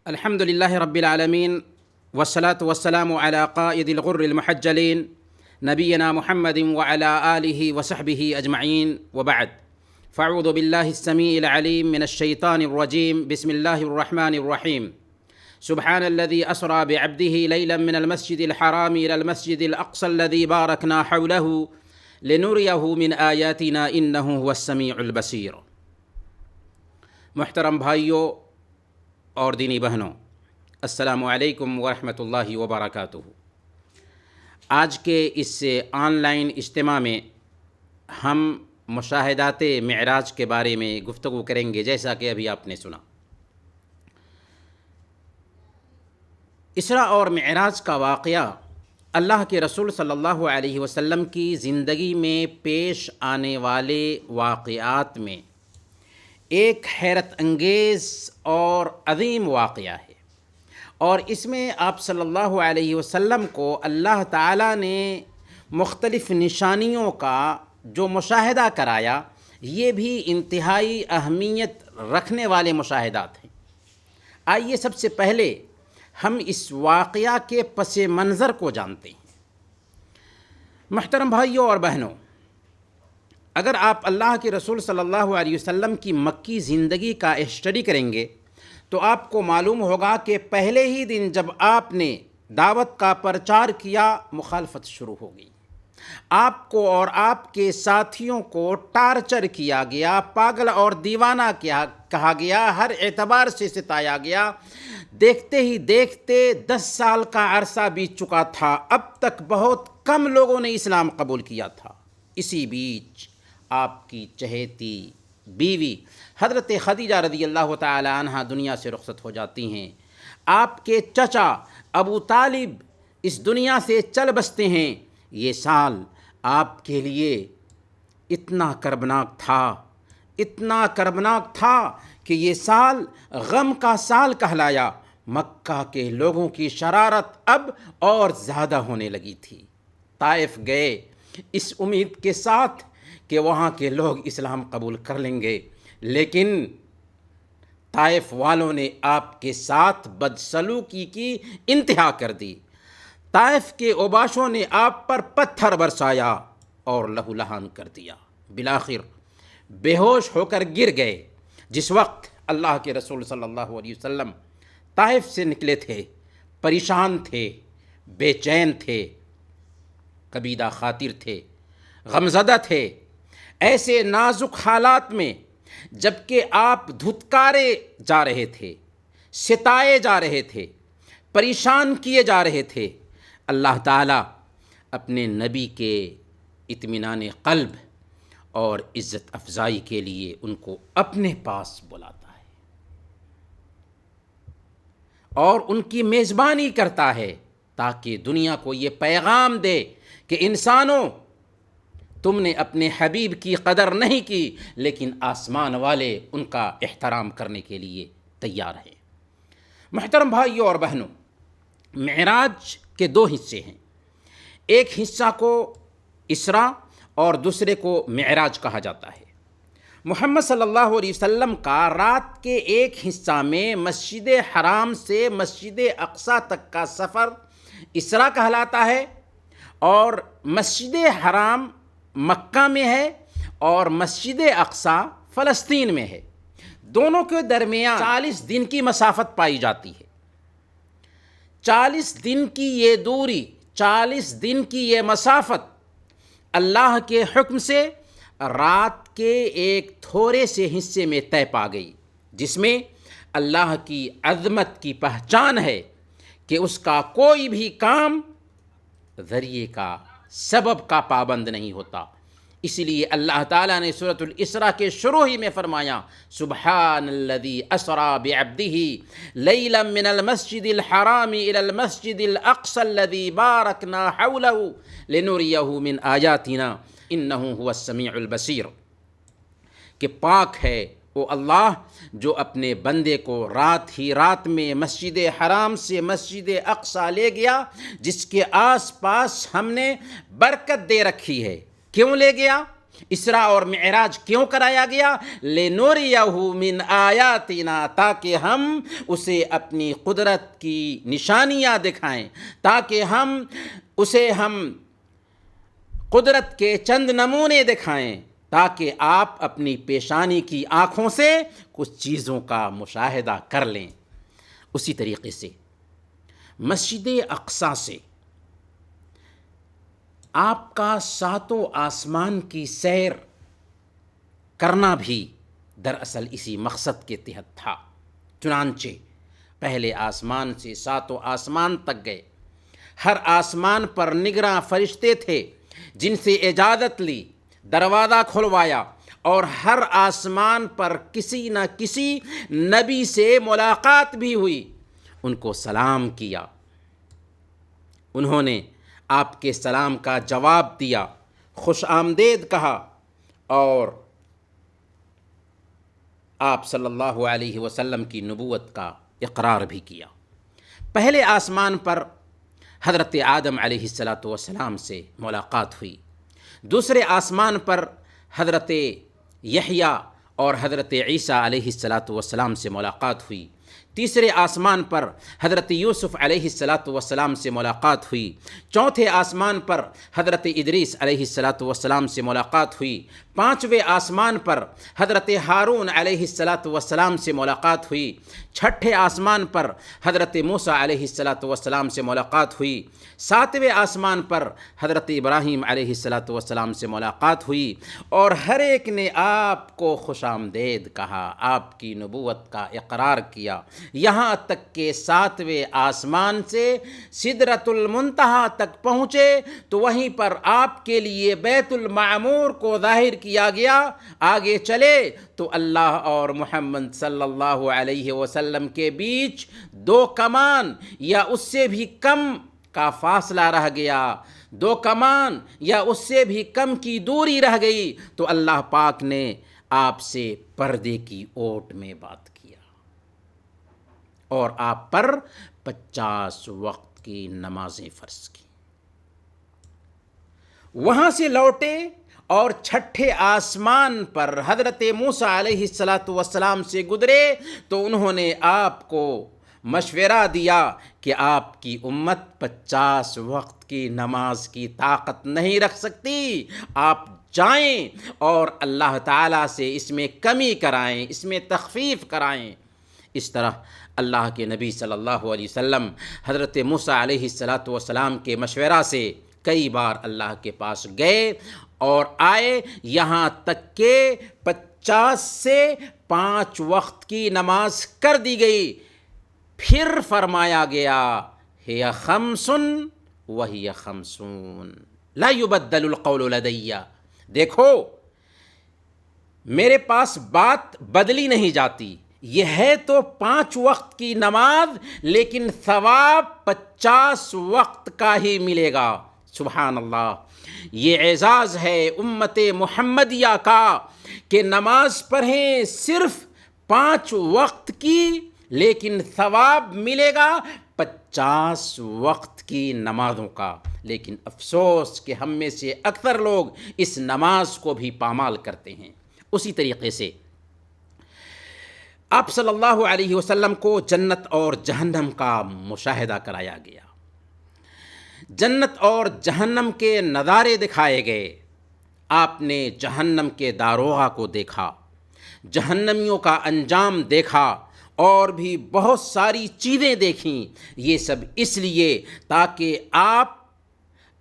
الحمد لله رب العالمين، والصلاة والسلام على قائد الغر المحجلين نبينا محمد وعلى آله وصحبه أجمعين، وبعد. فأعوذ بالله السميع العليم من الشيطان الرجيم. بسم الله الرحمن الرحيم. سبحان الذي أسرى بعبده ليلا من المسجد الحرام إلى المسجد الأقصى الذي باركنا حوله لنريه من آياتنا إنه هو السميع البصير. محترم بھائیوں اور دینی بہنوں، السلام علیکم ورحمۃ اللہ وبرکاتہ۔ آج کے اس آن لائن اجتماع میں ہم مشاہدات معراج کے بارے میں گفتگو کریں گے، جیسا کہ ابھی آپ نے سنا۔ اسراء اور معراج کا واقعہ اللہ کے رسول صلی اللہ علیہ وسلم کی زندگی میں پیش آنے والے واقعات میں ایک حیرت انگیز اور عظیم واقعہ ہے، اور اس میں آپ صلی اللہ علیہ وسلم کو اللہ تعالیٰ نے مختلف نشانیوں کا جو مشاہدہ کرایا، یہ بھی انتہائی اہمیت رکھنے والے مشاہدات ہیں۔ آئیے سب سے پہلے ہم اس واقعہ کے پس منظر کو جانتے ہیں۔ محترم بھائیوں اور بہنوں، اگر آپ اللہ کے رسول صلی اللہ علیہ وسلم کی مکی زندگی کا اسٹڈی کریں گے تو آپ کو معلوم ہوگا کہ پہلے ہی دن جب آپ نے دعوت کا پرچار کیا، مخالفت شروع ہو گئی۔ آپ کو اور آپ کے ساتھیوں کو ٹارچر کیا گیا، پاگل اور دیوانہ کہا گیا، ہر اعتبار سے ستایا گیا۔ دیکھتے ہی دیکھتے 10 سال کا عرصہ بیت چکا تھا، اب تک بہت کم لوگوں نے اسلام قبول کیا تھا۔ اسی بیچ آپ کی چہیتی بیوی حضرت خدیجہ رضی اللہ تعالی عنہ دنیا سے رخصت ہو جاتی ہیں۔ آپ کے چچا ابو طالب اس دنیا سے چل بستے ہیں۔ یہ سال آپ کے لیے اتنا کربناک تھا کہ یہ سال غم کا سال کہلایا۔ مکہ کے لوگوں کی شرارت اب اور زیادہ ہونے لگی تھی۔ طائف گئے اس امید کے ساتھ کہ وہاں کے لوگ اسلام قبول کر لیں گے، لیکن طائف والوں نے آپ کے ساتھ بدسلوکی کی انتہا کر دی۔ طائف کے اوباشوں نے آپ پر پتھر برسایا اور لہو لہان کر دیا۔ بالآخر بے ہوش ہو کر گر گئے۔ جس وقت اللہ کے رسول صلی اللہ علیہ وسلم طائف سے نکلے تھے، پریشان تھے، بے چین تھے، کبیدہ خاطر تھے، غمزدہ تھے۔ ایسے نازک حالات میں جبکہ آپ دھتکارے جا رہے تھے، ستائے جا رہے تھے، پریشان کیے جا رہے تھے، اللہ تعالیٰ اپنے نبی کے اطمینان قلب اور عزت افزائی کے لیے ان کو اپنے پاس بلاتا ہے اور ان کی میزبانی کرتا ہے، تاکہ دنیا کو یہ پیغام دے کہ انسانوں، تم نے اپنے حبیب کی قدر نہیں کی، لیکن آسمان والے ان کا احترام کرنے کے لیے تیار ہیں۔ محترم بھائیوں اور بہنوں، معراج کے 2 حصے ہیں۔ ایک حصہ کو اسراء اور دوسرے کو معراج کہا جاتا ہے۔ محمد صلی اللہ علیہ وسلم کا رات کے ایک حصہ میں مسجد حرام سے مسجد اقصیٰ تک کا سفر اسراء کہلاتا ہے، اور مسجد حرام مکہ میں ہے اور مسجد اقصیٰ فلسطین میں ہے۔ دونوں کے درمیان 40 دن کی مسافت پائی جاتی ہے۔ 40 دن کی یہ دوری، 40 دن کی یہ مسافت اللہ کے حکم سے رات کے ایک تھوڑے سے حصے میں طے پا گئی، جس میں اللہ کی عظمت کی پہچان ہے کہ اس کا کوئی بھی کام ذریعے کا، سبب کا پابند نہیں ہوتا۔ اسی لیے اللہ تعالیٰ نے سورۃ الاسراء کے شروع ہی میں فرمایا، سبحان الذی اسریٰ بعبدہ لیلا من المسجد الحرام الی المسجد الاقصی الذی بارکنا حولہ لنریہ من آیاتنا انہ هو السمیع البصیر، کہ پاک ہے وہ اللہ جو اپنے بندے کو رات ہی رات میں مسجد حرام سے مسجد اقصیٰ لے گیا، جس کے آس پاس ہم نے برکت دے رکھی ہے۔ کیوں لے گیا؟ اسراء اور معراج کیوں کرایا گیا؟ لِنُرِيَهُ مِنْ آیاتنا، تاکہ ہم اسے اپنی قدرت کی نشانیاں دکھائیں، تاکہ ہم اسے قدرت کے چند نمونے دکھائیں، تاکہ آپ اپنی پیشانی کی آنکھوں سے کچھ چیزوں کا مشاہدہ کر لیں۔ اسی طریقے سے مسجد اقصیٰ سے آپ کا ساتوں آسمان کی سیر کرنا بھی دراصل اسی مقصد کے تحت تھا۔ چنانچہ پہلے آسمان سے ساتوں آسمان تک گئے، ہر آسمان پر نگراں فرشتے تھے جن سے اجازت لی، دروازہ کھلوایا، اور ہر آسمان پر کسی نہ کسی نبی سے ملاقات بھی ہوئی، ان کو سلام کیا، انہوں نے آپ کے سلام کا جواب دیا، خوش آمدید کہا، اور آپ صلی اللہ علیہ وسلم کی نبوت کا اقرار بھی کیا۔ پہلے آسمان پر حضرت آدم علیہ السلام سے ملاقات ہوئی، دوسرے آسمان پر حضرت یحییٰ اور حضرت عیسیٰ علیہ السلام سے ملاقات ہوئی، تیسرے آسمان پر حضرت یوسف علیہ السلام سے ملاقات ہوئی، چوتھے آسمان پر حضرت ادریس علیہ السلام سے ملاقات ہوئی، پانچویں آسمان پر حضرت ہارون علیہ السلام سے ملاقات ہوئی، چھٹے آسمان پر حضرت موسیٰ علیہ السلام سے ملاقات ہوئی، ساتویں آسمان پر حضرت ابراہیم علیہ السلام سے ملاقات ہوئی، اور ہر ایک نے آپ کو خوش آمدید کہا، آپ کی نبوت کا اقرار کیا، یہاں تک کہ ساتویں آسمان سے سدرۃ المنتہا تک پہنچے تو وہیں پر آپ کے لیے بیت المعمور کو ظاہر کیا گیا۔ آگے چلے تو اللہ اور محمد صلی اللہ علیہ وسلم کے بیچ 2 کمان یا اس سے بھی کم کا فاصلہ رہ گیا، 2 کمان یا اس سے بھی کم کی دوری رہ گئی، تو اللہ پاک نے آپ سے پردے کی اوٹ میں بات کیا اور آپ پر 50 وقت کی نمازیں فرض کی۔ وہاں سے لوٹے اور چھٹے آسمان پر حضرت موسیٰ علیہ السلام سے گزرے تو انہوں نے آپ کو مشورہ دیا کہ آپ کی امت 50 وقت کی نماز کی طاقت نہیں رکھ سکتی، آپ جائیں اور اللہ تعالیٰ سے اس میں کمی کرائیں، اس میں تخفیف کرائیں۔ اس طرح اللہ کے نبی صلی اللہ علیہ وسلم حضرت موسیٰ علیہ السلام کے مشورہ سے کئی بار اللہ کے پاس گئے اور آئے، یہاں تک کہ 50 سے 5 وقت کی نماز کر دی گئی۔ پھر فرمایا گیا ہی خمس وہی خمسون لا یبدل القول لدی، دیکھو میرے پاس بات بدلی نہیں جاتی، یہ ہے تو 5 وقت کی نماز لیکن ثواب 50 وقت کا ہی ملے گا۔ سبحان اللہ، یہ اعزاز ہے امت محمدیہ کا کہ نماز پڑھیں صرف 5 وقت کی لیکن ثواب ملے گا 50 وقت کی نمازوں کا۔ لیکن افسوس کہ ہم میں سے اکثر لوگ اس نماز کو بھی پامال کرتے ہیں۔ اسی طریقے سے آپ صلی اللہ علیہ وسلم کو جنت اور جہنم کا مشاہدہ کرایا گیا، جنت اور جہنم کے نظارے دکھائے گئے، آپ نے جہنم کے داروغہ کو دیکھا، جہنمیوں کا انجام دیکھا، اور بھی بہت ساری چیزیں دیکھیں، یہ سب اس لیے تاکہ آپ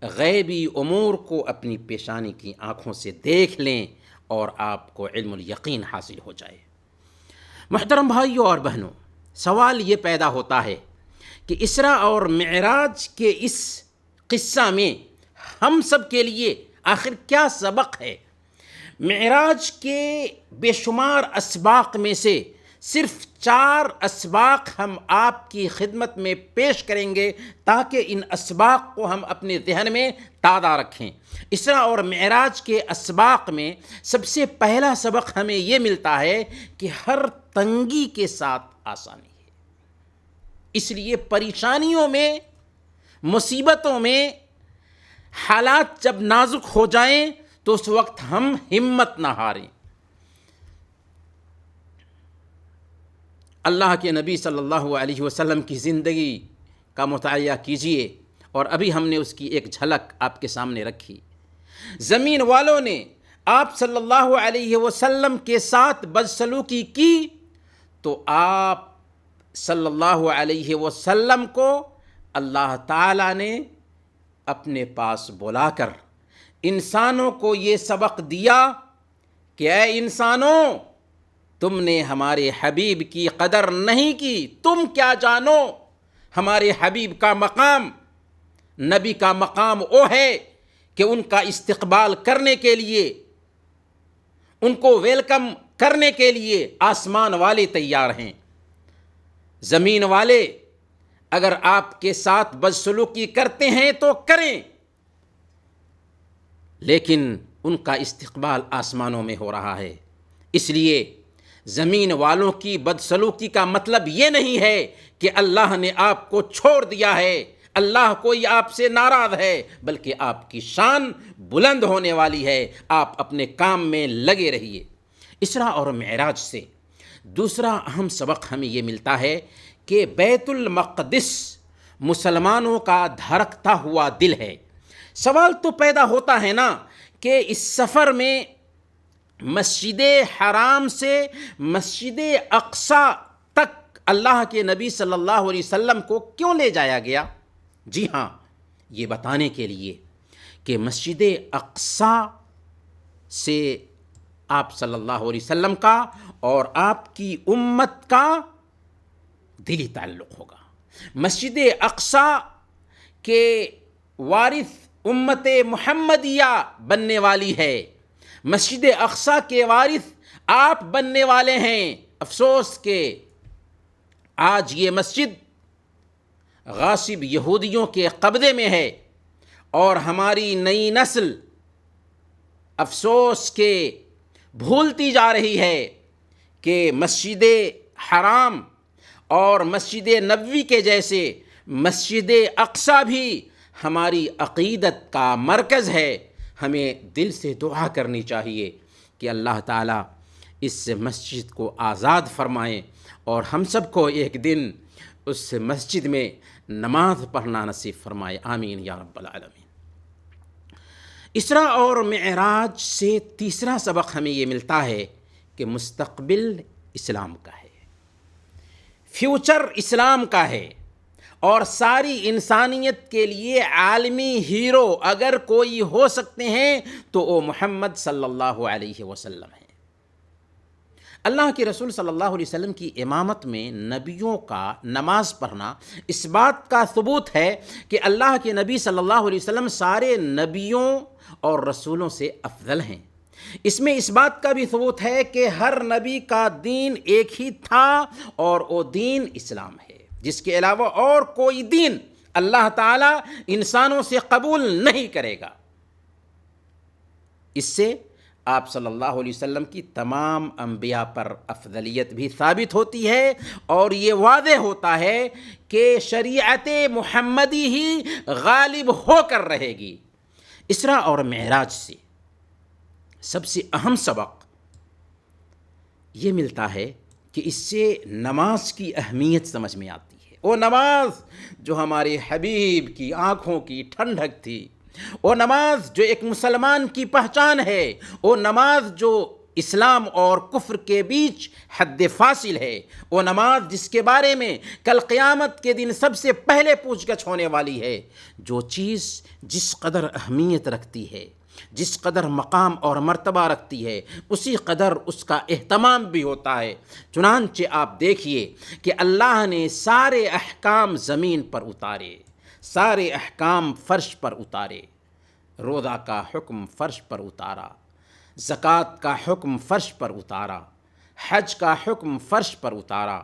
غیبی امور کو اپنی پیشانی کی آنکھوں سے دیکھ لیں اور آپ کو علم الیقین حاصل ہو جائے۔ محترم بھائیوں اور بہنوں، سوال یہ پیدا ہوتا ہے کہ اسراء اور معراج کے اس قصہ میں ہم سب کے لیے آخر کیا سبق ہے؟ معراج کے بے شمار اسباق میں سے صرف 4 اسباق ہم آپ کی خدمت میں پیش کریں گے تاکہ ان اسباق کو ہم اپنے ذہن میں تازہ رکھیں۔ اسراء اور معراج کے اسباق میں سب سے پہلا سبق ہمیں یہ ملتا ہے کہ ہر تنگی کے ساتھ آسانی ہے، اس لیے پریشانیوں میں، مصیبتوں میں، حالات جب نازک ہو جائیں تو اس وقت ہم ہمت نہ ہاریں۔ اللہ کے نبی صلی اللہ علیہ وسلم کی زندگی کا مطالعہ کیجئے، اور ابھی ہم نے اس کی ایک جھلک آپ کے سامنے رکھی۔ زمین والوں نے آپ صلی اللہ علیہ وسلم کے ساتھ بدسلوکی کی تو آپ صلی اللہ علیہ وسلم کو اللہ تعالیٰ نے اپنے پاس بلا کر انسانوں کو یہ سبق دیا کہ اے انسانوں، تم نے ہمارے حبیب کی قدر نہیں کی، تم کیا جانو؟ ہمارے حبیب کا مقام، نبی کا مقام وہ ہے کہ ان کا استقبال کرنے کے لیے، ان کو ویلکم کرنے کے لیے آسمان والے تیار ہیں۔ زمین والے اگر آپ کے ساتھ بدسلوکی کرتے ہیں تو کریں، لیکن ان کا استقبال آسمانوں میں ہو رہا ہے۔ اس لیے زمین والوں کی بدسلوکی کا مطلب یہ نہیں ہے کہ اللہ نے آپ کو چھوڑ دیا ہے، اللہ کوئی آپ سے ناراض ہے، بلکہ آپ کی شان بلند ہونے والی ہے۔ آپ اپنے کام میں لگے رہیے۔ اسراء اور معراج سے دوسرا اہم سبق ہمیں یہ ملتا ہے کہ بیت المقدس مسلمانوں کا دھڑکتا ہوا دل ہے۔ سوال تو پیدا ہوتا ہے نا کہ اس سفر میں مسجد حرام سے مسجد اقصی تک اللہ کے نبی صلی اللہ علیہ وسلم کو کیوں لے جایا گیا؟ جی ہاں، یہ بتانے کے لیے کہ مسجد اقصی سے آپ صلی اللہ علیہ وسلم کا اور آپ کی امت کا دلی تعلق ہوگا۔ مسجد اقصی کے وارث امت محمدیہ بننے والی ہے، مسجد اقصی کے وارث آپ بننے والے ہیں۔ افسوس کہ آج یہ مسجد غاصب یہودیوں کے قبضے میں ہے، اور ہماری نئی نسل افسوس کہ بھولتی جا رہی ہے کہ مسجد حرام اور مسجد نبوی کے جیسے مسجد اقصی بھی ہماری عقیدت کا مرکز ہے۔ ہمیں دل سے دعا کرنی چاہیے کہ اللہ تعالیٰ اس مسجد کو آزاد فرمائیں اور ہم سب کو ایک دن اس مسجد میں نماز پڑھنا نصیب فرمائے۔ آمین یا رب العالمین۔ اسراء اور معراج سے تیسرا سبق ہمیں یہ ملتا ہے کہ مستقبل اسلام کا ہے، فیوچر اسلام کا ہے، اور ساری انسانیت کے لیے عالمی ہیرو اگر کوئی ہو سکتے ہیں تو وہ محمد صلی اللہ علیہ وسلم ہیں۔ اللہ کے رسول صلی اللہ علیہ وسلم کی امامت میں نبیوں کا نماز پڑھنا اس بات کا ثبوت ہے کہ اللہ کے نبی صلی اللہ علیہ وسلم سارے نبیوں اور رسولوں سے افضل ہیں۔ اس میں اس بات کا بھی ثبوت ہے کہ ہر نبی کا دین ایک ہی تھا، اور وہ دین اسلام ہے، جس کے علاوہ اور کوئی دین اللہ تعالیٰ انسانوں سے قبول نہیں کرے گا۔ اس سے آپ صلی اللہ علیہ وسلم کی تمام انبیاء پر افضلیت بھی ثابت ہوتی ہے، اور یہ واضح ہوتا ہے کہ شریعت محمدی ہی غالب ہو کر رہے گی۔ اسراء اور معراج سے سب سے اہم سبق یہ ملتا ہے کہ اس سے نماز کی اہمیت سمجھ میں آتی ہے۔ وہ نماز جو ہمارے حبیب کی آنکھوں کی ٹھنڈک تھی، وہ نماز جو ایک مسلمان کی پہچان ہے، وہ نماز جو اسلام اور کفر کے بیچ حد فاصل ہے، وہ نماز جس کے بارے میں کل قیامت کے دن سب سے پہلے پوچھ گچھ ہونے والی ہے۔ جو چیز جس قدر اہمیت رکھتی ہے، جس قدر مقام اور مرتبہ رکھتی ہے، اسی قدر اس کا اہتمام بھی ہوتا ہے۔ چنانچہ آپ دیکھیے کہ اللہ نے سارے احکام زمین پر اتارے، سارے احکام فرش پر اتارے۔ روزہ کا حکم فرش پر اتارا، زکوٰۃ کا حکم فرش پر اتارا، حج کا حکم فرش پر اتارا،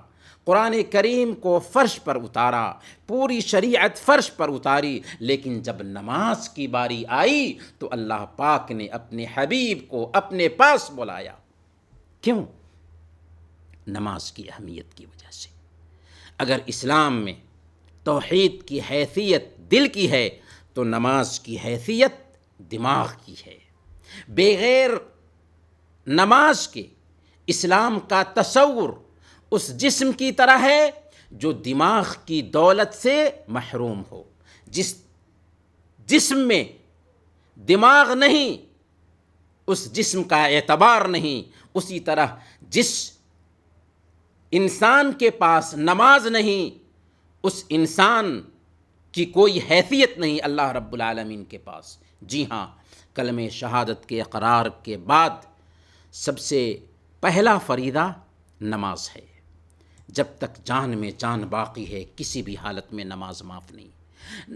قرآن کریم کو فرش پر اتارا، پوری شریعت فرش پر اتاری۔ لیکن جب نماز کی باری آئی تو اللہ پاک نے اپنے حبیب کو اپنے پاس بلایا۔ کیوں؟ نماز کی اہمیت کی وجہ سے۔ اگر اسلام میں توحید کی حیثیت دل کی ہے تو نماز کی حیثیت دماغ کی ہے۔ بغیر نماز کے اسلام کا تصور اس جسم کی طرح ہے جو دماغ کی دولت سے محروم ہو۔ جس جسم میں دماغ نہیں اس جسم کا اعتبار نہیں، اسی طرح جس انسان کے پاس نماز نہیں اس انسان کی کوئی حیثیت نہیں اللہ رب العالمین کے پاس۔ جی ہاں، کلمہ شہادت کے اقرار کے بعد سب سے پہلا فریضہ نماز ہے۔ جب تک جان میں جان باقی ہے کسی بھی حالت میں نماز معاف نہیں۔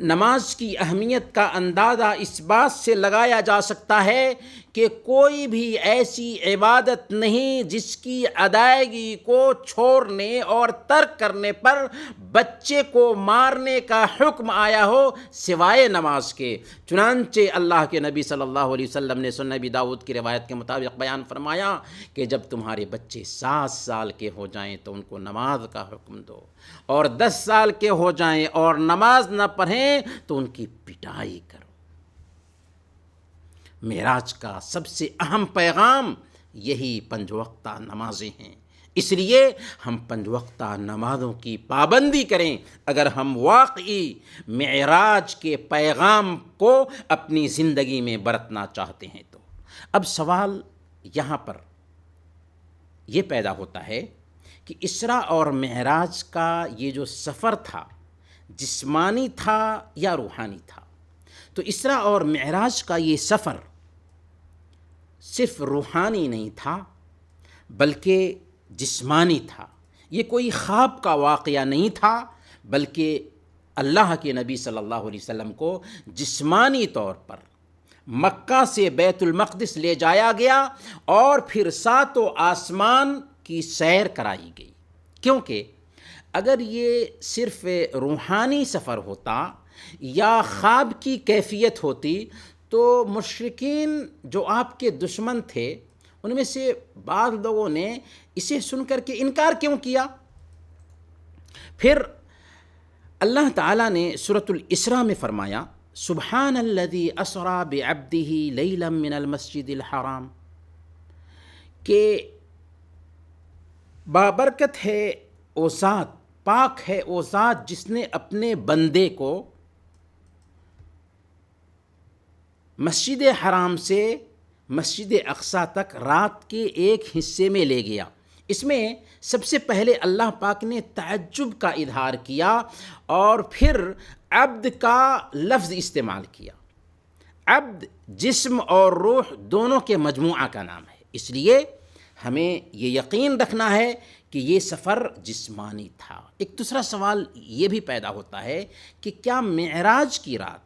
نماز کی اہمیت کا اندازہ اس بات سے لگایا جا سکتا ہے کہ کوئی بھی ایسی عبادت نہیں جس کی ادائیگی کو چھوڑنے اور ترک کرنے پر بچے کو مارنے کا حکم آیا ہو سوائے نماز کے۔ چنانچہ اللہ کے نبی صلی اللہ علیہ وسلم نے سنن ابی داؤد کی روایت کے مطابق بیان فرمایا کہ جب تمہارے بچے 7 سال کے ہو جائیں تو ان کو نماز کا حکم دو، اور 10 سال کے ہو جائیں اور نماز نہ پڑھیں تو ان کی پٹائی کرو۔ معراج کا سب سے اہم پیغام یہی 5 وقتہ نمازیں ہیں، اس لیے ہم 5 وقتہ نمازوں کی پابندی کریں اگر ہم واقعی معراج کے پیغام کو اپنی زندگی میں برتنا چاہتے ہیں تو۔ اب سوال یہاں پر یہ پیدا ہوتا ہے کہ اسراء اور معراج کا یہ جو سفر تھا جسمانی تھا یا روحانی تھا؟ تو اسراء اور معراج کا یہ سفر صرف روحانی نہیں تھا بلکہ جسمانی تھا۔ یہ کوئی خواب کا واقعہ نہیں تھا بلکہ اللہ کے نبی صلی اللہ علیہ وسلم کو جسمانی طور پر مکہ سے بیت المقدس لے جایا گیا اور پھر 7 آسمان کی سیر کرائی گئی۔ کیونکہ اگر یہ صرف روحانی سفر ہوتا یا خواب کی کیفیت ہوتی تو مشرکین جو آپ کے دشمن تھے ان میں سے بعض لوگوں نے اسے سن کر کے انکار کیوں کیا؟ پھر اللہ تعالیٰ نے سورۃ الاسراء میں فرمایا سبحان الذی اسریٰ بعبدہ لیلا من المسجد الحرام، کہ بابرکت ہے وہ ذات، پاک ہے وہ ذات جس نے اپنے بندے کو مسجد حرام سے مسجد اقصیٰ تک رات کے ایک حصے میں لے گیا۔ اس میں سب سے پہلے اللہ پاک نے تعجب کا اظہار کیا اور پھر عبد کا لفظ استعمال کیا۔ عبد جسم اور روح دونوں کے مجموعہ کا نام ہے، اس لیے ہمیں یہ یقین رکھنا ہے کہ یہ سفر جسمانی تھا۔ ایک دوسرا سوال یہ بھی پیدا ہوتا ہے کہ کیا معراج کی رات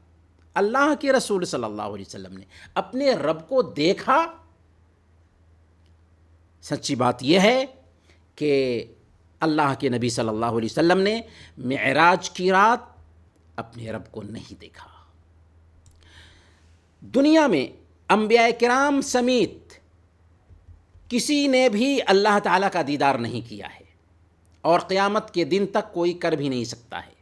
اللہ کے رسول صلی اللہ علیہ وسلم نے اپنے رب کو دیکھا؟ سچی بات یہ ہے کہ اللہ کے نبی صلی اللہ علیہ وسلم نے معراج کی رات اپنے رب کو نہیں دیکھا۔ دنیا میں انبیاء کرام سمیت کسی نے بھی اللہ تعالیٰ کا دیدار نہیں کیا ہے اور قیامت کے دن تک کوئی کر بھی نہیں سکتا ہے۔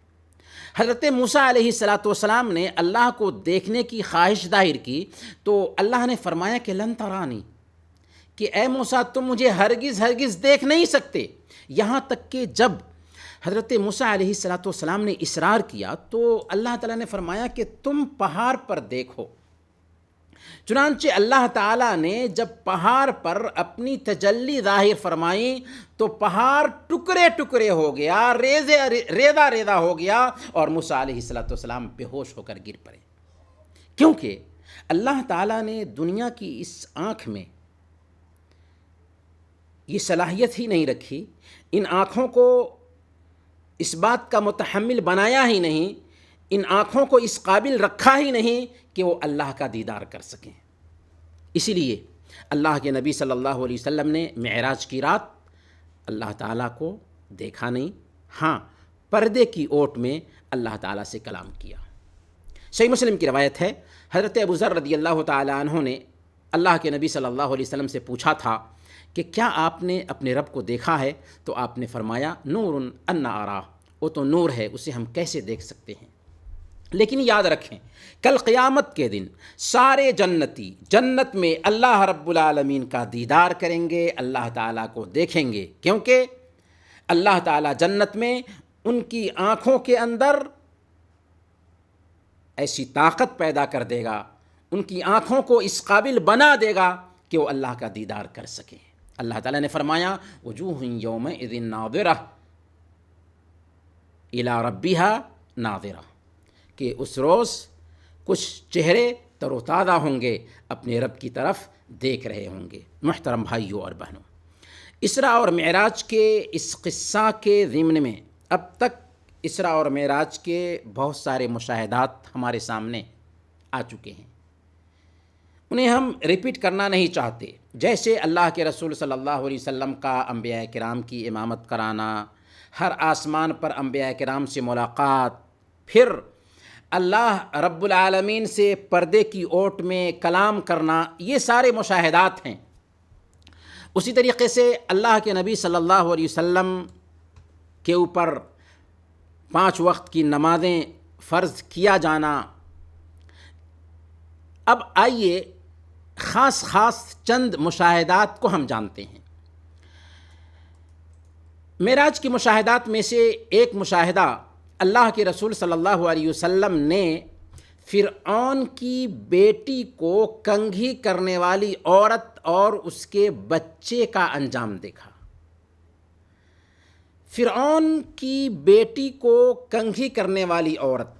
حضرت موسیٰ علیہ السلام نے اللہ کو دیکھنے کی خواہش ظاہر کی تو اللہ نے فرمایا کہ لن ترانی، کہ اے موسیٰ تم مجھے ہرگز دیکھ نہیں سکتے۔ یہاں تک کہ جب حضرت موسیٰ علیہ السلام نے اصرار کیا تو اللہ تعالیٰ نے فرمایا کہ تم پہاڑ پر دیکھو۔ چنانچہ اللہ تعالیٰ نے جب پہاڑ پر اپنی تجلی ظاہر فرمائی تو پہاڑ ٹکڑے ٹکڑے ہو گیا، ریزہ ہو گیا اور موسیٰ علیہ السلام بے ہوش ہو کر گر پڑے۔ کیونکہ اللہ تعالیٰ نے دنیا کی اس آنکھ میں یہ صلاحیت ہی نہیں رکھی، ان آنکھوں کو اس بات کا متحمل بنایا ہی نہیں، ان آنکھوں کو اس قابل رکھا ہی نہیں کہ وہ اللہ کا دیدار کر سکیں۔ اسی لیے اللہ کے نبی صلی اللہ علیہ وسلم نے معراج کی رات اللہ تعالیٰ کو دیکھا نہیں، ہاں پردے کی اوٹ میں اللہ تعالیٰ سے کلام کیا۔ صحیح مسلم کی روایت ہے، حضرت ابو ذر رضی اللہ تعالیٰ عنہ نے اللہ کے نبی صلی اللہ علیہ وسلم سے پوچھا تھا کہ کیا آپ نے اپنے رب کو دیکھا ہے؟ تو آپ نے فرمایا نور انا اراہ، وہ تو نور ہے، اسے ہم کیسے دیکھ سکتے ہیں؟ لیکن یاد رکھیں کل قیامت کے دن سارے جنتی جنت میں اللہ رب العالمین کا دیدار کریں گے، اللہ تعالیٰ کو دیکھیں گے، کیونکہ اللہ تعالیٰ جنت میں ان کی آنکھوں کے اندر ایسی طاقت پیدا کر دے گا، ان کی آنکھوں کو اس قابل بنا دے گا کہ وہ اللہ کا دیدار کر سکیں۔ اللہ تعالیٰ نے فرمایا وجوہ یومئذ ناظرہ الی ربہا ناظرہ، کہ اس روز کچھ چہرے تر و تازہ ہوں گے، اپنے رب کی طرف دیکھ رہے ہوں گے۔ محترم بھائیوں اور بہنوں، اسراء اور معراج کے اس قصہ کے ضمن میں اب تک اسراء اور معراج کے بہت سارے مشاہدات ہمارے سامنے آ چکے ہیں، انہیں ہم ریپیٹ کرنا نہیں چاہتے، جیسے اللہ کے رسول صلی اللہ علیہ وسلم کا انبیاء کرام کی امامت کرانا، ہر آسمان پر انبیاء کرام سے ملاقات، پھر اللہ رب العالمین سے پردے کی اوٹ میں کلام کرنا، یہ سارے مشاہدات ہیں۔ اسی طریقے سے اللہ کے نبی صلی اللہ علیہ وسلم کے اوپر 5 وقت کی نمازیں فرض کیا جانا۔ اب آئیے خاص چند مشاہدات کو ہم جانتے ہیں۔ معراج کی مشاہدات میں سے ایک مشاہدہ اللہ کے رسول صلی اللہ علیہ وسلم نے فرعون کی بیٹی کو کنگھی کرنے والی عورت اور اس کے بچے کا انجام دیکھا۔ فرعون کی بیٹی کو کنگھی کرنے والی عورت،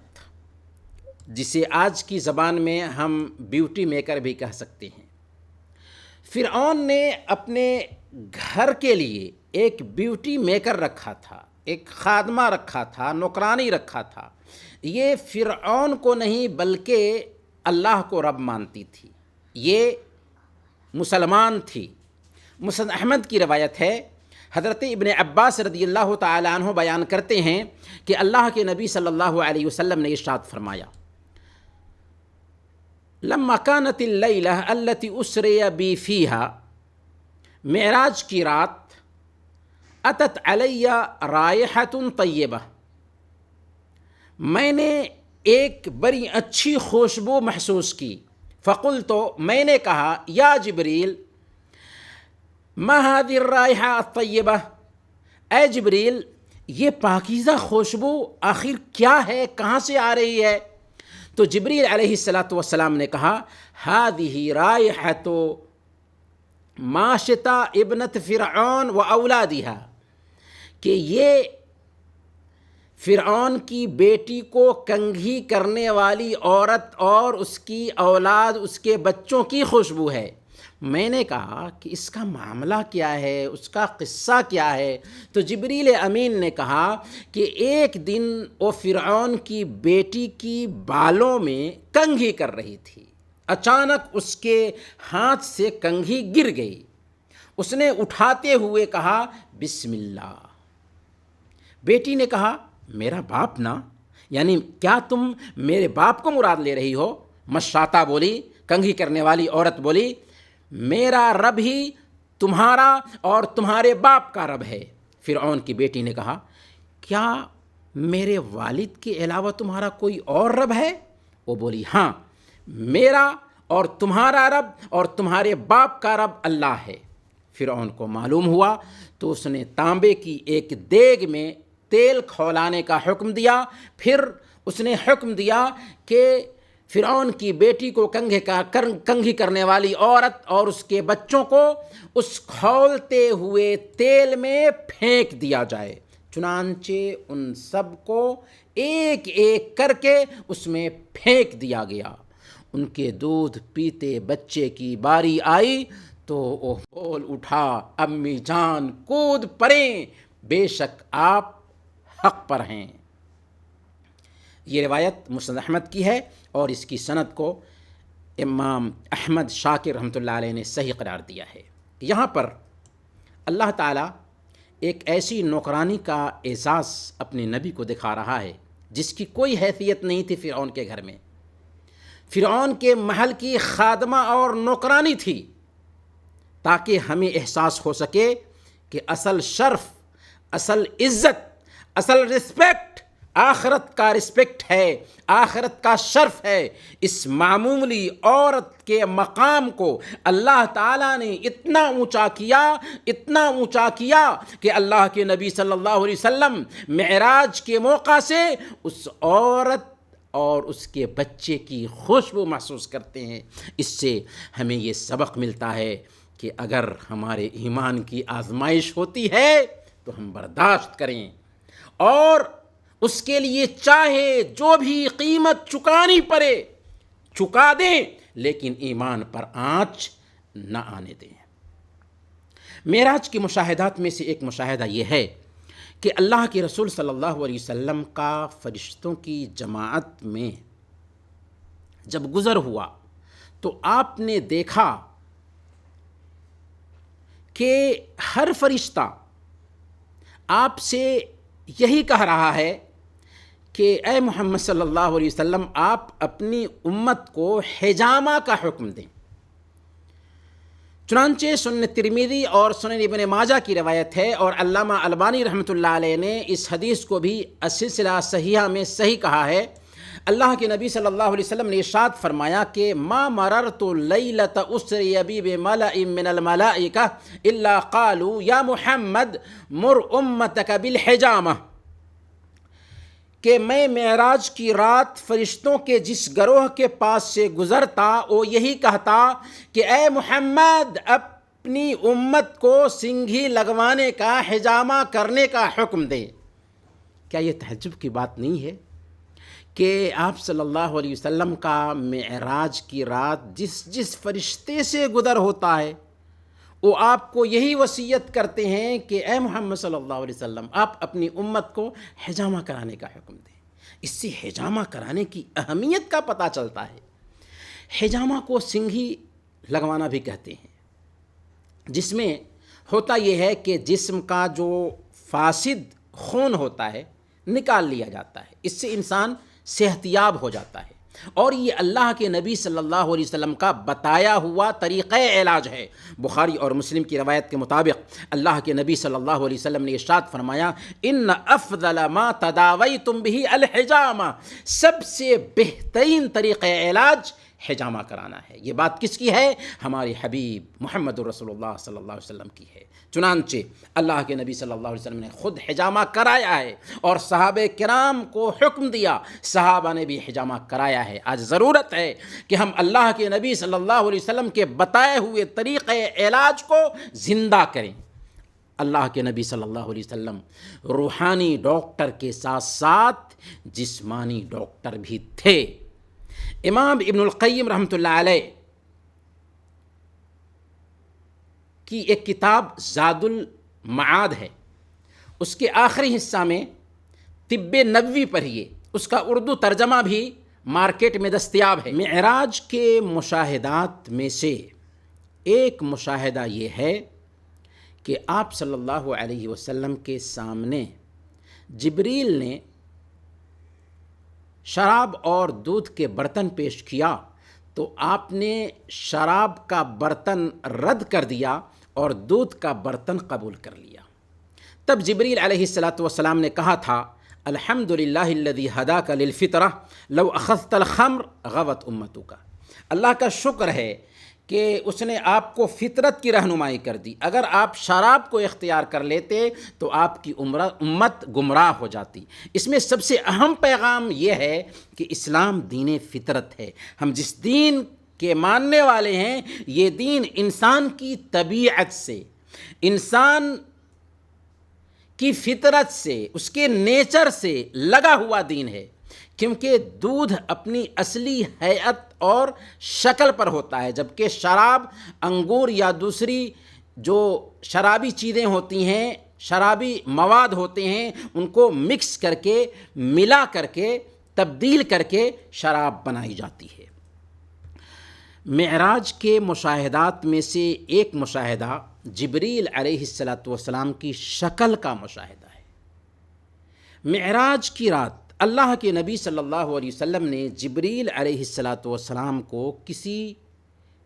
جسے آج کی زبان میں ہم بیوٹی میکر بھی کہہ سکتے ہیں، فرعون نے اپنے گھر کے لیے ایک بیوٹی میکر رکھا تھا، ایک خادمہ رکھا تھا، نوکرانی رکھا تھا۔ یہ فرعون کو نہیں بلکہ اللہ کو رب مانتی تھی، یہ مسلمان تھی۔ مسند احمد کی روایت ہے، حضرت ابن عباس رضی اللہ تعالی عنہ بیان کرتے ہیں کہ اللہ کے نبی صلی اللہ علیہ وسلم نے ارشاد فرمایا لما كانت اللیلہ التي اسری بی فیہا، معراج کی رات، اتت علی رائحۃ طیبہ، میں نے ایک بڑی اچھی خوشبو محسوس کی۔ فقلت، میں نے کہا، یا جبریل ما هذه الرائحہ الطیبہ، اے جبریل یہ پاکیزہ خوشبو آخر کیا ہے، کہاں سے آ رہی ہے؟ تو جبریل علیہ السلام نے کہا هذه رائحۃ ماشطہ ابنت فرعون و اولادها، کہ یہ فرعون کی بیٹی کو کنگھی کرنے والی عورت اور اس کی اولاد، اس کے بچوں کی خوشبو ہے۔ میں نے کہا کہ اس کا معاملہ کیا ہے، اس کا قصہ کیا ہے؟ تو جبریل امین نے کہا کہ ایک دن وہ فرعون کی بیٹی کی بالوں میں کنگھی کر رہی تھی، اچانک اس کے ہاتھ سے کنگھی گر گئی، اس نے اٹھاتے ہوئے کہا بسم اللہ۔ بیٹی نے کہا میرا باپ نا، یعنی کیا تم میرے باپ کو مراد لے رہی ہو؟ مشاطہ بولی، کنگھی کرنے والی عورت بولی میرا رب ہی تمہارا اور تمہارے باپ کا رب ہے۔ فرعون کی بیٹی نے کہا کیا میرے والد کے علاوہ تمہارا کوئی اور رب ہے؟ وہ بولی ہاں، میرا اور تمہارا رب اور تمہارے باپ کا رب اللہ ہے۔ فرعون کو معلوم ہوا تو اس نے تانبے کی ایک دیگ میں تیل کھولانے کا حکم دیا، پھر اس نے حکم دیا کہ فرعون کی بیٹی کو کنگھی کرنے والی عورت اور اس کے بچوں کو اس کھولتے ہوئے تیل میں پھینک دیا جائے۔ چنانچہ ان سب کو ایک ایک کر کے اس میں پھینک دیا گیا۔ ان کے دودھ پیتے بچے کی باری آئی تو وہ بول اٹھا امی جان کود پڑیں، بے شک آپ حق پر ہیں۔ یہ روایت مسند احمد کی ہے اور اس کی سند کو امام احمد شاکر رحمۃ اللہ علیہ نے صحیح قرار دیا ہے۔ یہاں پر اللہ تعالیٰ ایک ایسی نوکرانی کا اعزاز اپنے نبی کو دکھا رہا ہے جس کی کوئی حیثیت نہیں تھی فرعون کے گھر میں، فرعون کے محل کی خادمہ اور نوکرانی تھی، تاکہ ہمیں احساس ہو سکے کہ اصل شرف، اصل عزت، اصل رسپیکٹ آخرت کا رسپیکٹ ہے، آخرت کا شرف ہے، اس معمولی عورت کے مقام کو اللہ تعالیٰ نے اتنا اونچا کیا، اتنا اونچا کیا کہ اللہ کے نبی صلی اللہ علیہ وسلم معراج کے موقع سے اس عورت اور اس کے بچے کی خوشبو محسوس کرتے ہیں۔ اس سے ہمیں یہ سبق ملتا ہے کہ اگر ہمارے ایمان کی آزمائش ہوتی ہے تو ہم برداشت کریں اور اس کے لیے چاہے جو بھی قیمت چکانی پڑے چکا دیں، لیکن ایمان پر آنچ نہ آنے دیں۔ معراج کے مشاہدات میں سے ایک مشاہدہ یہ ہے کہ اللہ کے رسول صلی اللہ علیہ وسلم کا فرشتوں کی جماعت میں جب گزر ہوا تو آپ نے دیکھا کہ ہر فرشتہ آپ سے یہی کہہ رہا ہے کہ اے محمد صلی اللہ علیہ وسلم، آپ اپنی امت کو حجامہ کا حکم دیں۔ چنانچہ سنن ترمذی اور سنن ابن ماجہ کی روایت ہے، اور علامہ البانی رحمۃ اللہ علیہ نے اس حدیث کو بھی السلسلہ صحیحہ میں صحیح کہا ہے۔ اللہ کے نبی صلی اللہ علیہ وسلم نے ارشاد فرمایا کہ ما مررت لیلۃ اسری بی بملأ من الملائکہ الا قالوا یا محمد مر امتک بالحجامہ، کہ میں معراج کی رات فرشتوں کے جس گروہ کے پاس سے گزرتا وہ یہی کہتا کہ اے محمد اپنی امت کو سنگھی لگوانے کا، حجامہ کرنے کا حکم دے۔ کیا یہ تعجب کی بات نہیں ہے کہ آپ صلی اللہ علیہ وسلم کا معراج کی رات جس فرشتے سے گزر ہوتا ہے وہ آپ کو یہی وصیت کرتے ہیں کہ اے محمد صلی اللہ علیہ وسلم آپ اپنی امت کو حجامہ کرانے کا حکم دیں۔ اس سے حجامہ کرانے کی اہمیت کا پتہ چلتا ہے۔ حجامہ کو سنگھی لگوانا بھی کہتے ہیں، جس میں ہوتا یہ ہے کہ جسم کا جو فاسد خون ہوتا ہے نکال لیا جاتا ہے، اس سے انسان صحت یاب ہو جاتا ہے، اور یہ اللہ کے نبی صلی اللہ علیہ وسلم کا بتایا ہوا طریقہ علاج ہے۔ بخاری اور مسلم کی روایت کے مطابق اللہ کے نبی صلی اللہ علیہ وسلم نے ارشاد فرمایا ان افضل ما تداویتم به الحجامہ، سب سے بہترین طریقہ علاج حجامہ کرانا ہے۔ یہ بات کس کی ہے؟ ہمارے حبیب محمد رسول اللہ صلی اللہ علیہ وسلم کی ہے۔ چنانچہ اللہ کے نبی صلی اللہ علیہ وسلم نے خود حجامہ کرایا ہے اور صحابہ کرام کو حکم دیا، صحابہ نے بھی حجامہ کرایا ہے۔ آج ضرورت ہے کہ ہم اللہ کے نبی صلی اللہ علیہ وسلم کے بتائے ہوئے طریقے علاج کو زندہ کریں۔ اللہ کے نبی صلی اللہ علیہ وسلم روحانی ڈاکٹر کے ساتھ ساتھ جسمانی ڈاکٹر بھی تھے۔ امام ابن القیم رحمۃ اللہ علیہ کی ایک کتاب زاد المعاد ہے، اس کے آخری حصہ میں طب نبوی پڑھیے، اس کا اردو ترجمہ بھی مارکیٹ میں دستیاب ہے۔ معراج کے مشاہدات میں سے ایک مشاہدہ یہ ہے کہ آپ صلی اللہ علیہ وسلم کے سامنے جبریل نے شراب اور دودھ کے برتن پیش کیا تو آپ نے شراب کا برتن رد کر دیا اور دودھ کا برتن قبول کر لیا۔ تب جبریل علیہ السلام نے کہا تھا الحمدللہ الذی ہداک للفطرہ لو اخذت الخمر غوت امتک، اللہ کا شکر ہے کہ اس نے آپ کو فطرت کی رہنمائی کر دی، اگر آپ شراب کو اختیار کر لیتے تو آپ کی امت گمراہ ہو جاتی۔ اس میں سب سے اہم پیغام یہ ہے کہ اسلام دین فطرت ہے۔ ہم جس دین کے ماننے والے ہیں یہ دین انسان کی طبیعت سے، انسان کی فطرت سے، اس کے نیچر سے لگا ہوا دین ہے، کیونکہ دودھ اپنی اصلی ہیئت اور شکل پر ہوتا ہے، جبکہ شراب انگور یا دوسری جو شرابی چیزیں ہوتی ہیں، شرابی مواد ہوتے ہیں، ان کو مکس کر کے، ملا کر کے، تبدیل کر کے شراب بنائی جاتی ہے۔ معراج کے مشاہدات میں سے ایک مشاہدہ جبریل علیہ السلام کی شکل کا مشاہدہ ہے۔ معراج کی رات اللہ کے نبی صلی اللہ علیہ وسلم نے جبریل علیہ السلام کو کسی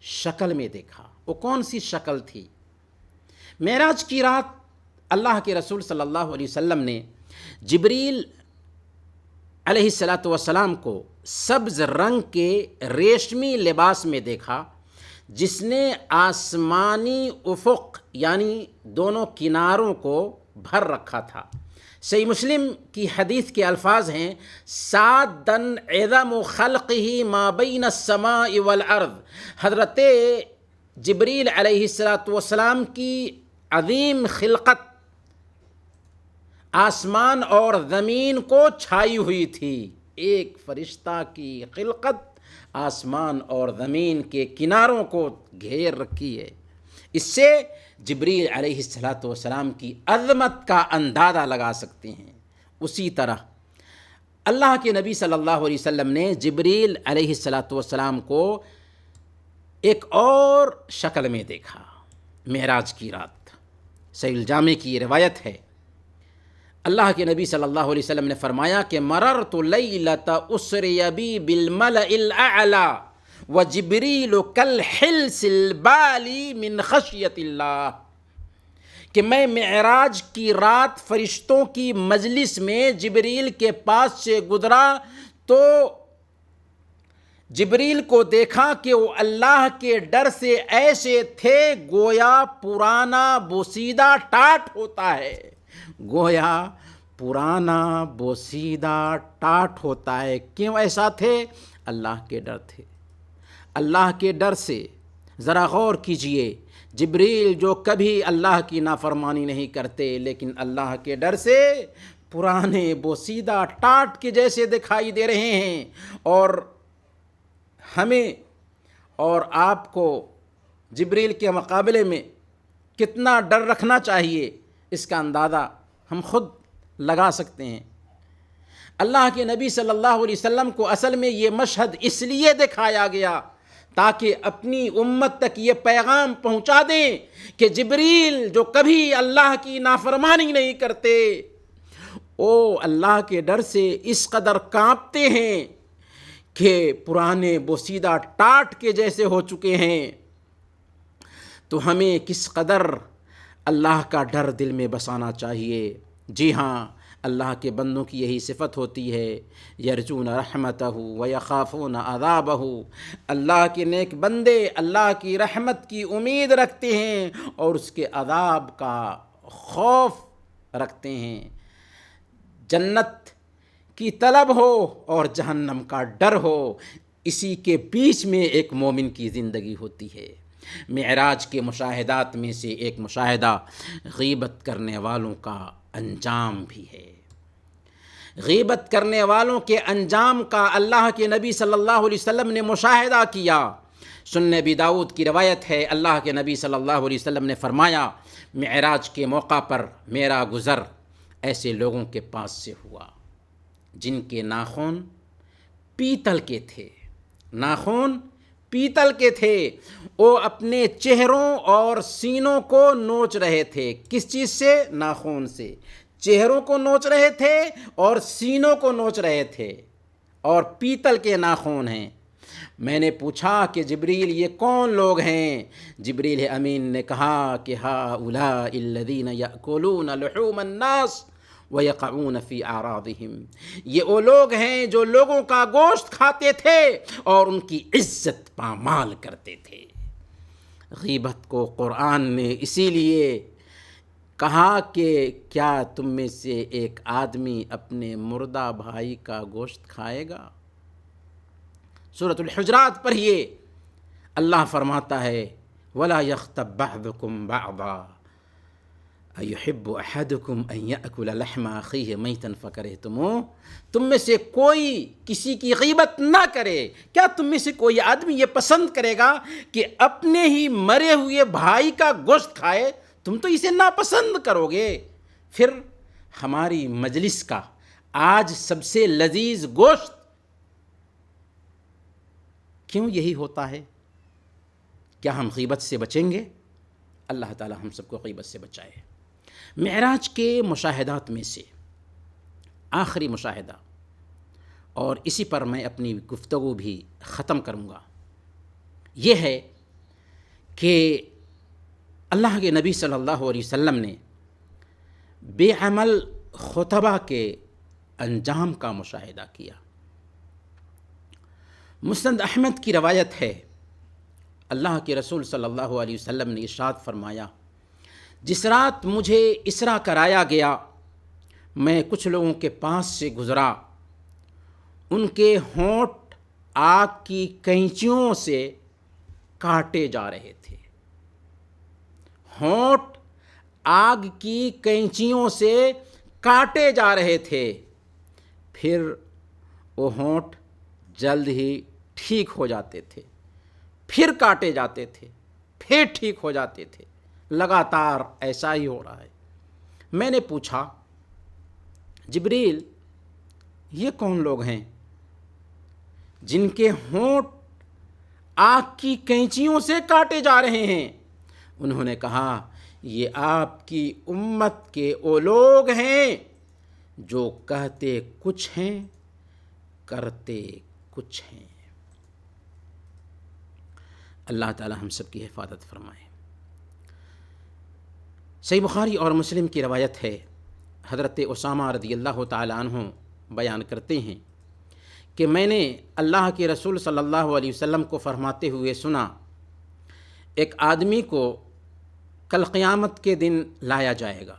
شکل میں دیکھا۔ وہ کون سی شکل تھی؟ معراج کی رات اللہ کے رسول صلی اللہ علیہ وسلم نے جبریل علیہ الصلاۃ والسلام کو سبز رنگ کے ریشمی لباس میں دیکھا جس نے آسمانی افق یعنی دونوں کناروں کو بھر رکھا تھا۔ صحیح مسلم کی حدیث کے الفاظ ہیں سادن عظم خلقہ ما بین السماء والارض۔ حضرت جبریل علیہ السلام کی عظیم خلقت آسمان اور زمین کو چھائی ہوئی تھی۔ ایک فرشتہ کی خلقت آسمان اور زمین کے کناروں کو گھیر رکھی ہے۔ اس سے جبریل علیہ السلام کی عظمت کا اندازہ لگا سکتے ہیں۔ اسی طرح اللہ کے نبی صلی اللہ علیہ وسلم نے جبریل علیہ السلام کو ایک اور شکل میں دیکھا معراج کی رات۔ صحیح الجامع کی یہ روایت ہے، اللہ کے نبی صلی اللہ علیہ وسلم نے فرمایا کہ مررت لیلۃ اسری بی بالملأ الاعلی وجبریل کالحلس البالی من خشیۃ اللہ، کہ میں معراج کی رات فرشتوں کی مجلس میں جبریل کے پاس سے گزرا تو جبریل کو دیکھا کہ وہ اللہ کے ڈر سے ایسے تھے گویا پرانا بوسیدہ ٹاٹ ہوتا ہے، گویا پرانا بوسیدہ ٹاٹ ہوتا ہے۔ کیوں ایسا تھے؟ اللہ کے ڈر تھے، اللہ کے ڈر سے۔ ذرا غور کیجئے، جبریل جو کبھی اللہ کی نافرمانی نہیں کرتے لیکن اللہ کے ڈر سے پرانے بوسیدہ ٹاٹ کے جیسے دکھائی دے رہے ہیں، اور ہمیں اور آپ کو جبریل کے مقابلے میں کتنا ڈر رکھنا چاہیے اس کا اندازہ ہم خود لگا سکتے ہیں۔ اللہ کے نبی صلی اللہ علیہ وسلم کو اصل میں یہ مشہد اس لیے دکھایا گیا تاکہ اپنی امت تک یہ پیغام پہنچا دیں کہ جبریل جو کبھی اللہ کی نافرمانی نہیں کرتے، وہ اللہ کے ڈر سے اس قدر کانپتے ہیں کہ پرانے بوسیدہ ٹاٹ کے جیسے ہو چکے ہیں۔ تو ہمیں کس قدر اللہ کا ڈر دل میں بسانا چاہیے۔ جی ہاں، اللہ کے بندوں کی یہی صفت ہوتی ہے، یرجون رحمتہ ویخافون عذابہ۔ اللہ کے نیک بندے اللہ کی رحمت کی امید رکھتے ہیں اور اس کے عذاب کا خوف رکھتے ہیں۔ جنت کی طلب ہو اور جہنم کا ڈر ہو، اسی کے بیچ میں ایک مومن کی زندگی ہوتی ہے۔ معراج کے مشاہدات میں سے ایک مشاہدہ غیبت کرنے والوں کا انجام بھی ہے۔ غیبت کرنے والوں کے انجام کا اللہ کے نبی صلی اللہ علیہ وسلم نے مشاہدہ کیا۔ سنن ابی داؤد کی روایت ہے، اللہ کے نبی صلی اللہ علیہ وسلم نے فرمایا معراج کے موقع پر میرا گزر ایسے لوگوں کے پاس سے ہوا جن کے ناخن پیتل کے تھے، ناخن پیتل کے تھے۔ وہ اپنے چہروں اور سینوں کو نوچ رہے تھے۔ کس چیز سے؟ ناخن سے۔ چہروں کو نوچ رہے تھے اور سینوں کو نوچ رہے تھے، اور پیتل کے ناخن ہیں۔ میں نے پوچھا کہ جبریل یہ کون لوگ ہیں؟ جبریل امین نے کہا کہ ہؤلاء الذین یأکلون لحوم الناس وَيَقَعُونَ فِي أَعْرَاضِهِمْ، یہ وہ لوگ ہیں جو لوگوں کا گوشت کھاتے تھے اور ان کی عزت پامال کرتے تھے۔ غیبت کو قرآن نے اسی لیے کہا کہ کیا تم میں سے ایک آدمی اپنے مردہ بھائی کا گوشت کھائے گا؟ سورۃ الحجرات پڑھیے، اللہ فرماتا ہے وَلَا يَغْتَبْ بَعْضُكُمْ بَعْضًا اَيُحِبُّ أَحَدُكُمْ أَن يَأْكُلَ لَحْمَ أَخِيهِ مَيْتًا فَكَرِهْتُمُوهُ، تم میں سے کوئی کسی کی غیبت نہ کرے۔ کیا تم میں سے کوئی آدمی یہ پسند کرے گا کہ اپنے ہی مرے ہوئے بھائی کا گوشت کھائے؟ تم تو اسے ناپسند کرو گے۔ پھر ہماری مجلس کا آج سب سے لذیذ گوشت کیوں یہی ہوتا ہے؟ کیا ہم غیبت سے بچیں گے؟ اللہ تعالی ہم سب کو غیبت سے بچائے۔ معراج کے مشاہدات میں سے آخری مشاہدہ، اور اسی پر میں اپنی گفتگو بھی ختم کروں گا، یہ ہے کہ اللہ کے نبی صلی اللہ علیہ وسلم نے بے عمل خطبہ کے انجام کا مشاہدہ کیا۔ مسند احمد کی روایت ہے، اللہ کے رسول صلی اللہ علیہ وسلم نے ارشاد فرمایا، جس رات مجھے اسرا کرایا گیا میں کچھ لوگوں کے پاس سے گزرا، ان کے ہونٹ آگ کی کینچیوں سے کاٹے جا رہے تھے، ہونٹ آگ کی کینچیوں سے کاٹے جا رہے تھے، پھر وہ ہونٹ جلد ہی ٹھیک ہو جاتے تھے، پھر کاٹے جاتے تھے، پھر ٹھیک ہو جاتے تھے، لگاتار ایسا ہی ہو رہا ہے۔ میں نے پوچھا، جبریل یہ کون لوگ ہیں جن کے ہونٹ آگ کی کینچیوں سے کاٹے جا رہے ہیں؟ انہوں نے کہا، یہ آپ کی امت کے وہ لوگ ہیں جو کہتے کچھ ہیں کرتے کچھ ہیں۔ اللہ تعالی ہم سب کی حفاظت فرمائے۔ صحیح بخاری اور مسلم کی روایت ہے، حضرت اسامہ رضی اللہ تعالی عنہ بیان کرتے ہیں کہ میں نے اللہ کے رسول صلی اللہ علیہ وسلم کو فرماتے ہوئے سنا، ایک آدمی کو کل قیامت کے دن لایا جائے گا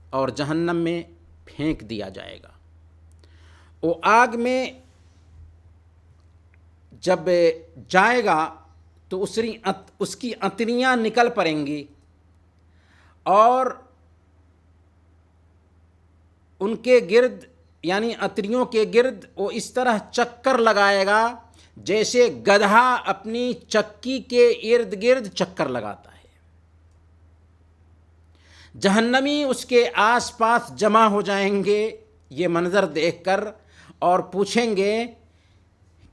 اور جہنم میں پھینک دیا جائے گا۔ وہ آگ میں جب جائے گا تو اس کی اتنیاں نکل پڑیں گی اور ان کے گرد یعنی اتریوں کے گرد وہ اس طرح چکر لگائے گا جیسے گدھا اپنی چکی کے ارد گرد چکر لگاتا ہے۔ جہنمی اس کے آس پاس جمع ہو جائیں گے یہ منظر دیکھ کر اور پوچھیں گے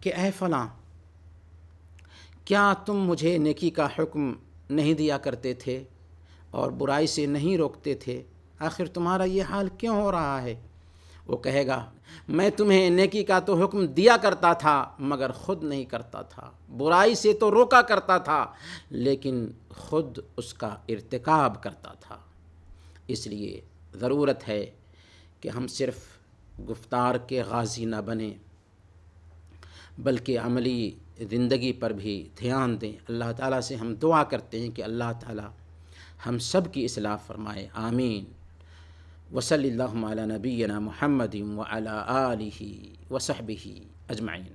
کہ اے فلاں، کیا تم مجھے نیکی کا حکم نہیں دیا کرتے تھے اور برائی سے نہیں روکتے تھے؟ آخر تمہارا یہ حال کیوں ہو رہا ہے؟ وہ کہے گا، میں تمہیں نیکی کا تو حکم دیا کرتا تھا مگر خود نہیں کرتا تھا، برائی سے تو روکا کرتا تھا لیکن خود اس کا ارتکاب کرتا تھا۔ اس لیے ضرورت ہے کہ ہم صرف گفتار کے غازی نہ بنیں بلکہ عملی زندگی پر بھی دھیان دیں۔ اللہ تعالیٰ سے ہم دعا کرتے ہیں کہ اللہ تعالیٰ ہم سب کی اصلاح فرمائے، آمین۔ وصلی اللہ علی نبینا محمد وعلی آلہ وصحبہ اجمعین۔